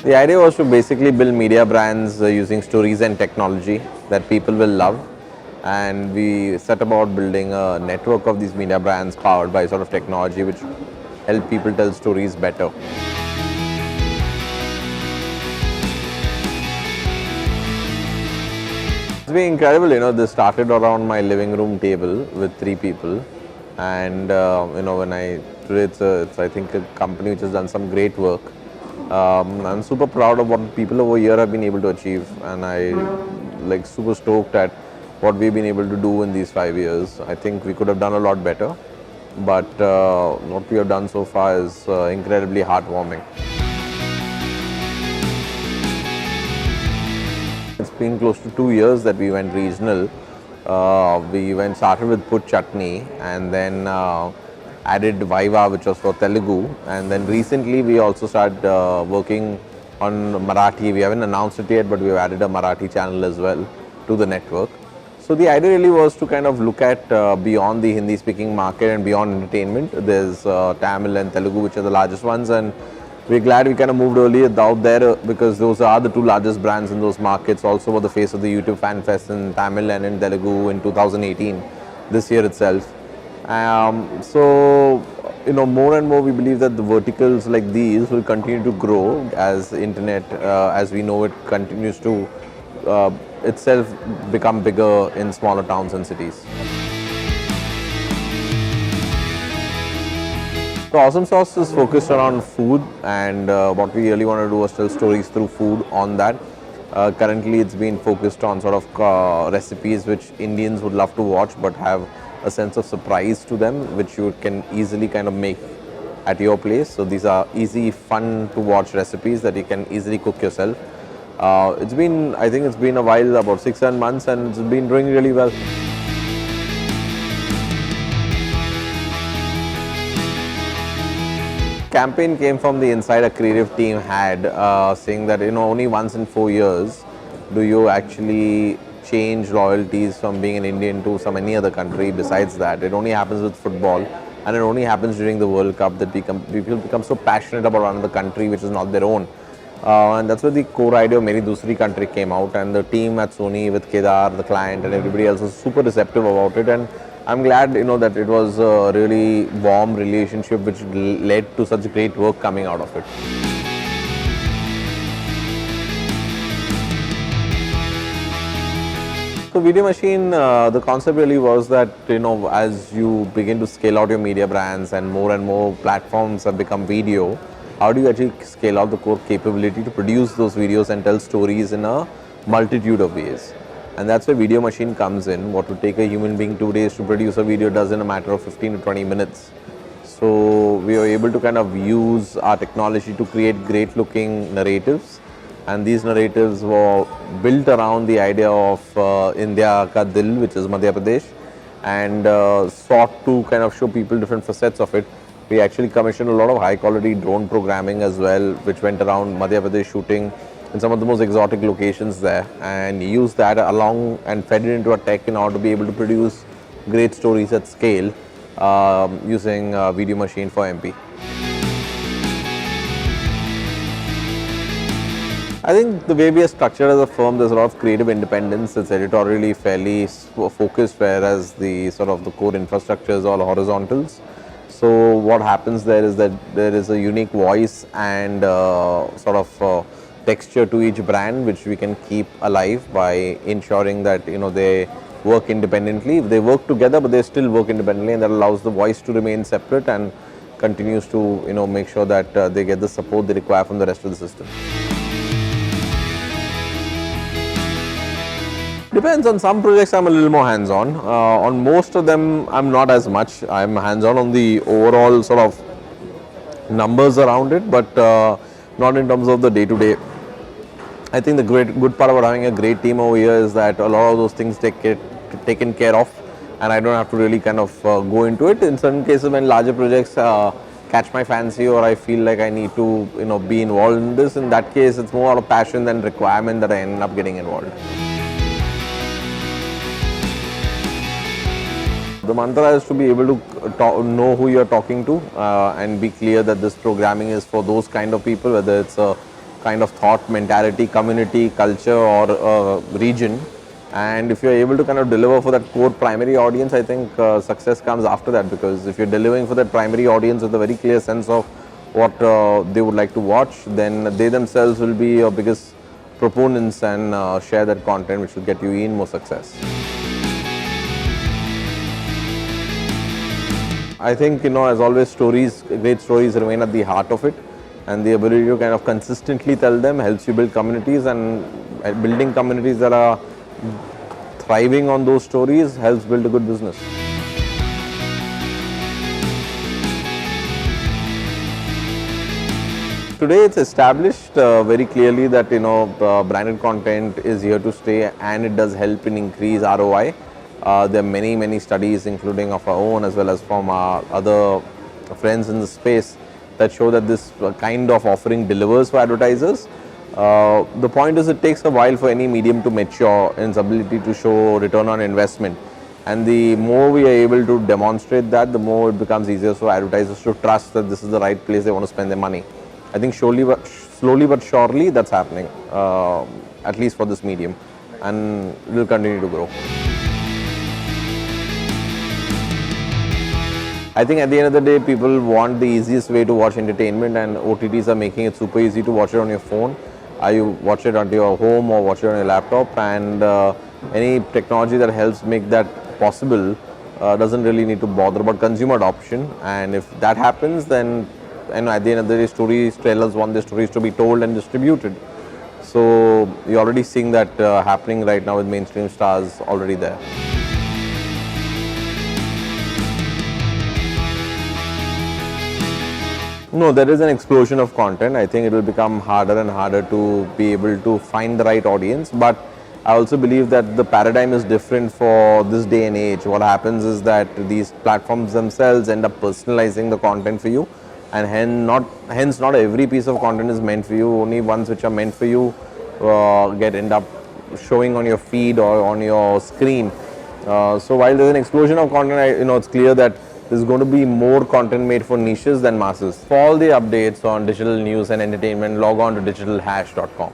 The idea was to basically build media brands using stories and technology that people will love, and we set about building a network of these media brands powered by sort of technology which help people tell stories better. It's been incredible, this started around my living room table with 3 people, and when today it's I think a company which has done some great work. I'm super proud of what people over here have been able to achieve, and I like super stoked at what we've been able to do in these 5 years. I think we could have done a lot better, but what we have done so far is incredibly heartwarming. It's been close to 2 years that we went regional. We started with Put Chutney, and then added Viva, which was for Telugu, and then recently we also started working on Marathi. We haven't announced it yet, but we've added a Marathi channel as well to the network. So the idea really was to kind of look at beyond the Hindi-speaking market and beyond entertainment. There's Tamil and Telugu, which are the largest ones, and we're glad we kind of moved early out there because those are the 2 largest brands in those markets. Also were the face of the YouTube Fan Fest in Tamil and in Telugu in 2018, this year itself. So, more and more we believe that the verticals like these will continue to grow as the internet, as we know it, continues to itself become bigger in smaller towns and cities. So Awesome Sauce is focused around food, and what we really want to do is tell stories through food on that. Currently it's been focused on sort of recipes which Indians would love to watch but have a sense of surprise to them, which you can easily kind of make at your place. So these are easy, fun to watch recipes that you can easily cook yourself. I think it's been a while, about 6-7 months, and it's been doing really well. Campaign came from the insight a creative team had, saying that only once in 4 years do you actually change loyalties from being an Indian to any other country. Besides that, it only happens with football, and it only happens during the World Cup that people become so passionate about another country which is not their own. And that's where the core idea of Meri Dusri Country came out, and the team at Sony with Kedar, the client, and everybody else was super receptive about it. And I'm glad that it was a really warm relationship which led to such great work coming out of it. So Video Machine, the concept really was that as you begin to scale out your media brands and more platforms have become video, how do you actually scale out the core capability to produce those videos and tell stories in a multitude of ways? And that's where Video Machine comes in. What would take a human being 2 days to produce a video does in a matter of 15 to 20 minutes. So we are able to kind of use our technology to create great looking narratives, and these narratives were built around the idea of India Ka Dil, which is Madhya Pradesh, and sought to kind of show people different facets of it. We actually commissioned a lot of high quality drone programming as well, which went around Madhya Pradesh shooting in some of the most exotic locations there, and used that along and fed it into a tech in order to be able to produce great stories at scale using Video Machine for MP. I think the way we are structured as a firm, there's a lot of creative independence. It's editorially fairly focused, whereas the sort of the core infrastructure is all horizontals. So what happens there is that there is a unique voice and sort of texture to each brand, which we can keep alive by ensuring that they work independently. They work together, but they still work independently, and that allows the voice to remain separate and continues to make sure that they get the support they require from the rest of the system. Depends on some projects. I'm a little more hands-on. On most of them, I'm not as much. I'm hands-on on the overall sort of numbers around it, but not in terms of the day-to-day. I think the good part about having a great team over here is that a lot of those things get taken care of, and I don't have to really kind of go into it. In certain cases, when larger projects catch my fancy, or I feel like I need to be involved in this, in that case, it's more out of passion than requirement that I end up getting involved. The mantra is to be able to know who you're talking to and be clear that this programming is for those kind of people, whether it's a kind of thought, mentality, community, culture, or region. And if you're able to kind of deliver for that core primary audience, I think success comes after that, because if you're delivering for that primary audience with a very clear sense of what they would like to watch, then they themselves will be your biggest proponents and share that content, which will get you in more success. I think, as always, great stories remain at the heart of it, and the ability to kind of consistently tell them helps you build communities, and building communities that are thriving on those stories helps build a good business. Today it's established very clearly that branded content is here to stay, and it does help in increase ROI. There are many studies, including of our own as well as from our other friends in the space, that show that this kind of offering delivers for advertisers. The point is, it takes a while for any medium to mature in its ability to show return on investment. And the more we are able to demonstrate that, the more it becomes easier for advertisers to trust that this is the right place they want to spend their money. I think slowly but surely that's happening, at least for this medium, and it will continue to grow. I think at the end of the day, people want the easiest way to watch entertainment, and OTTs are making it super easy to watch it on your phone. You watch it at your home or watch it on your laptop, and any technology that helps make that possible doesn't really need to bother about consumer adoption. And if that happens, then at the end of the day, storytellers want their stories to be told and distributed. So you're already seeing that happening right now with mainstream stars already there. No, there is an explosion of content. I think it will become harder and harder to be able to find the right audience. But I also believe that the paradigm is different for this day and age. What happens is that these platforms themselves end up personalizing the content for you, and hence not every piece of content is meant for you. Only ones which are meant for you end up showing on your feed or on your screen. So while there's an explosion of content, it's clear that there's going to be more content made for niches than masses. For all the updates on digital news and entertainment, log on to digitalhash.com.